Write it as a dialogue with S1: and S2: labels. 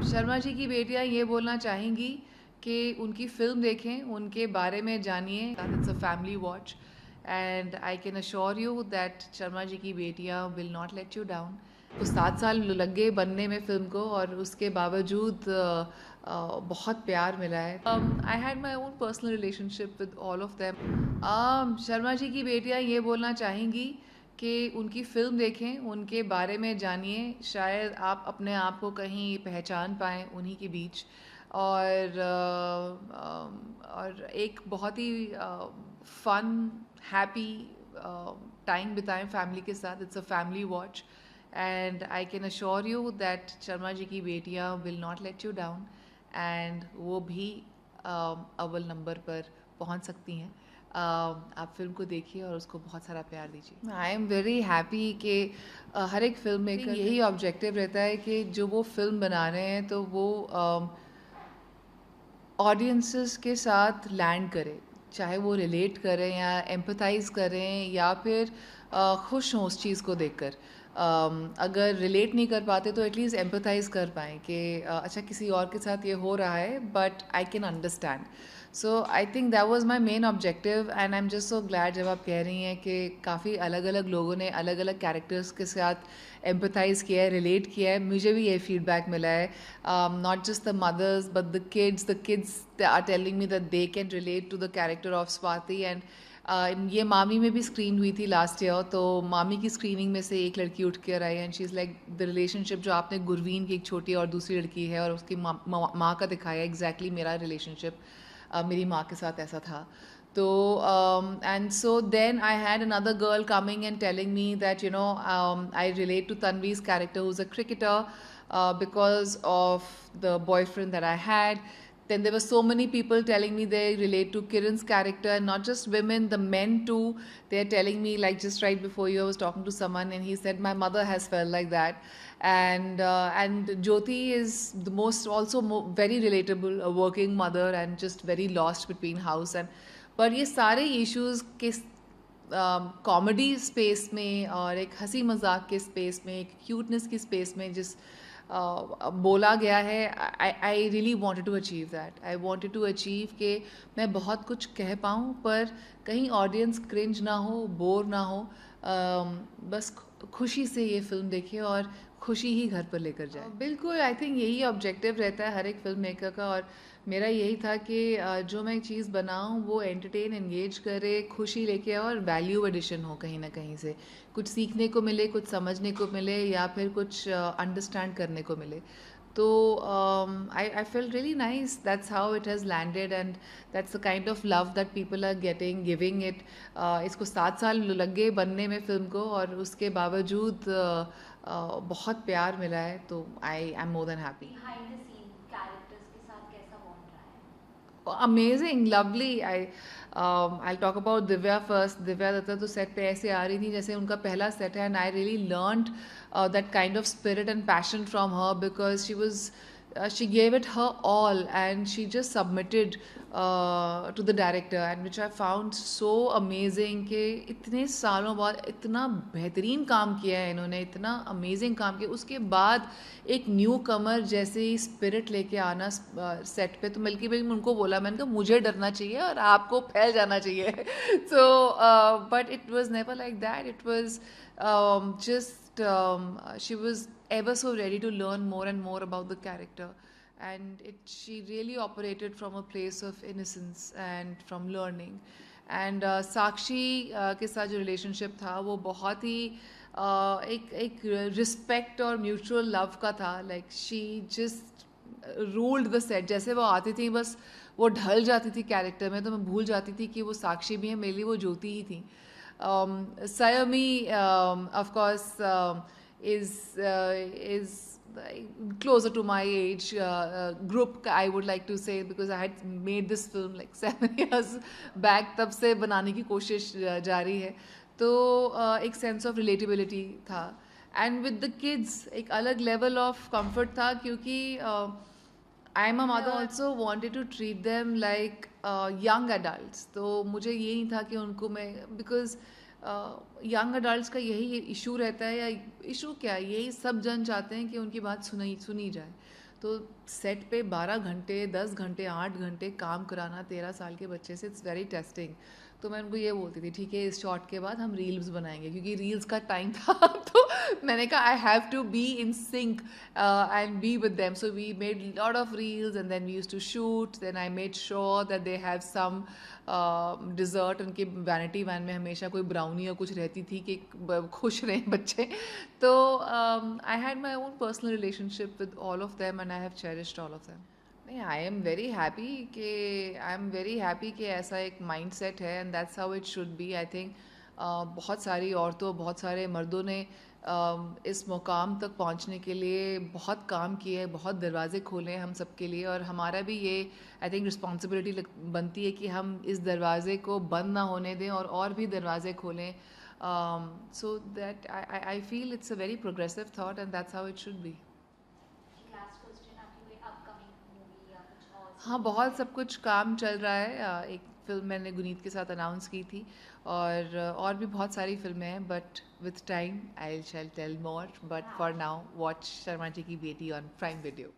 S1: शर्मा जी की बेटियां ये बोलना चाहेंगी कि उनकी फ़िल्म देखें, उनके बारे में जानिए। It's a family watch and I can assure you that Sharma ji की बेटियां will not let you down. तो 7 साल लग गए बनने में फ़िल्म को और उसके बावजूद बहुत प्यार मिला है। I had my own personal relationship with all of them. Sharma ji की बेटियां ये बोलना चाहेंगी कि उनकी फ़िल्म देखें, उनके बारे में जानिए, शायद आप अपने आप को कहीं पहचान पाएँ उन्हीं के बीच। और एक बहुत ही फ़न हैप्पी टाइम बिताएं फैमिली के साथ। It's a family watch and I can assure you that Sharma ji की बेटियां will not let you down and वो भी अव्वल नंबर पर पहुंच सकती हैं। आप फिल्म को देखिए और उसको बहुत सारा प्यार दीजिए। आई एम वेरी हैप्पी कि हर एक फिल्म मेकर यही ऑब्जेक्टिव रहता है कि जो वो फिल्म बना रहे हैं तो वो ऑडियंसेस के साथ लैंड करें, चाहे वो रिलेट करें या एम्पथाइज करें या फिर खुश हों उस चीज़ को देखकर। अगर रिलेट नहीं कर पाते तो एटलीस्ट एम्पथाइज कर पाएँ कि अच्छा किसी और के साथ ये हो रहा है but I can understand. So I think that was my main objective and I am just so glad जब आप कह रही हैं कि काफ़ी अलग अलग लोगों ने अलग अलग कैरेक्टर्स के साथ एम्पथाइज किया है, रिलेट किया है। मुझे भी ये फीडबैक मिला है, not just the mothers but the kids are telling me that they can relate to the character of Swati. And ये मामी में भी स्क्रीन हुई थी लास्ट ईयर, तो मामी की स्क्रीनिंग में से एक लड़की उठ कर आई and she is like the relationship जो आपने गुरवीन की एक छोटी और दूसरी लड़की है और उसकी माँ का दिखाया, एग्जैक्टली मेरा रिलेशनशिप मेरी माँ के साथ ऐसा था। तो and so then I had another girl coming and telling me that I relate to Tanvi's character who's a cricketer because of the boyfriend that I had. Then there were so many people telling me they relate to Kiran's character, and not just women, the men too. They're telling me, like just right before you, I was talking to someone and he said my mother has felt like that. And Jyoti is the most also very relatable, a working mother and just very lost between house and पर ये सारे issues के comedy space में और एक हंसी मजाक के स्पेस में, एक क्यूटनेस की स्पेस में जिस बोला गया है, I really wanted to achieve that. I wanted to achieve कि मैं बहुत कुछ कह पाऊँ पर कहीं ऑडियंस क्रिंज ना हो, बोर ना हो, बस खुशी से ये फिल्म देखे और खुशी ही घर पर लेकर जाए। बिल्कुल, आई थिंक यही ऑब्जेक्टिव रहता है हर एक फिल्म मेकर का। और मेरा यही था कि जो मैं चीज़ बनाऊँ वो एंटरटेन, एंगेज करे, खुशी लेके और वैल्यू एडिशन हो कहीं ना कहीं से, कुछ सीखने को मिले, कुछ समझने को मिले या फिर कुछ अंडरस्टैंड करने को मिले। तो I felt really nice. That's how it has landed and that's the kind of love that people are giving it. इसको 7 साल लग गए बनने में फिल्म को और उसके बावजूद बहुत प्यार मिला है, तो I am more than happy.
S2: Behind the scene characters के साथ कैसा बॉन्ड रहा है?
S1: Amazing, lovely. I talk about Divya first. Divya Dutta तो सेट पे ऐसे आ रही थी जैसे उनका पहला सेट है and I really learned that kind of spirit and passion from her because she gave it her all and she just submitted to the director, and which I found so amazing कि इतने सालों बाद इतना बेहतरीन काम किया है इन्होंने, इतना अमेजिंग काम किया, उसके बाद एक न्यू कमर जैसे ही स्पिरिट लेके आना सेट पे। तो बल्कि उनको बोला, मैंने कहा मुझे डरना चाहिए और आपको फैल जाना चाहिए। So but it was never like that. It was just she was ever so ready to learn more and more about the character, and she really operated from a place of innocence and from learning. And साक्षी के साथ जो relationship था वो बहुत ही एक respect और mutual love का था। Like she just ruled the set. जैसे वो आती थी बस वो ढल जाती थी कैरेक्टर में, तो मैं भूल जाती थी कि वो साक्षी भी है, मेरे लिए वो ज्योति ही थी। Sayami, of course, is closer to my age group, I would like to say, because I had made this film like 7 years back. तब से बनाने की कोशिश जारी है, तो एक सेंस ऑफ रिलेटेबिलिटी था। एंड विद द किड्स एक अलग लेवल ऑफ कंफर्ट था क्योंकि I am a mother also wanted to treat them like young adult. तो मुझे ये नहीं था कि उनको मैं, बिकॉज यंग अडल्ट का यही इशू रहता है, या इशू क्या, यही सब जन चाहते हैं कि उनकी बात सुनी जाए। तो सेट पे 12 घंटे 10 घंटे 8 घंटे काम कराना 13 साल के बच्चे से, इट्स वेरी टेस्टिंग। तो मैं उनको ये बोलती थी ठीक है इस शॉट के बाद हम रील्स बनाएंगे, क्योंकि रील्स का टाइम था तो मैंने कहा I have to be in sync and be with them. So we made lot of reels and then we used to shoot, then I made sure that they have some dessert. उनके vanity van में हमेशा कोई brownie या कुछ रहती थी कि खुश रहें बच्चे। तो आई had my own personal relationship with all of them and I have cherished all of them. नहीं, आई एम वेरी हैप्पी कि ऐसा एक माइंड सेट है and that's how it should be. I think बहुत सारी औरतों बहुत सारे मर्दों ने इस मुकाम तक पहुंचने के लिए बहुत काम किए हैं, बहुत दरवाजे खोले हैं हम सब के लिए, और हमारा भी ये आई थिंक रिस्पॉन्सिबिलिटी बनती है कि हम इस दरवाजे को बंद ना होने दें और भी दरवाजे खोलें। So that I feel it's a very progressive thought and that's how it should be.
S2: एक लास्ट क्वेश्चन, आपकी कोई अपकमिंग मूवी या कुछ और
S1: हाँ,
S2: सीरीज
S1: बहुत
S2: है?
S1: सब कुछ काम चल रहा है। एक फ़िल्म मैंने गुनीत के साथ अनाउंस की थी, और भी बहुत सारी फ़िल्में हैं, but with time I shall tell more, but
S2: हाँ,
S1: for now watch Sharma ji की बेटी ऑन प्राइम वीडियो।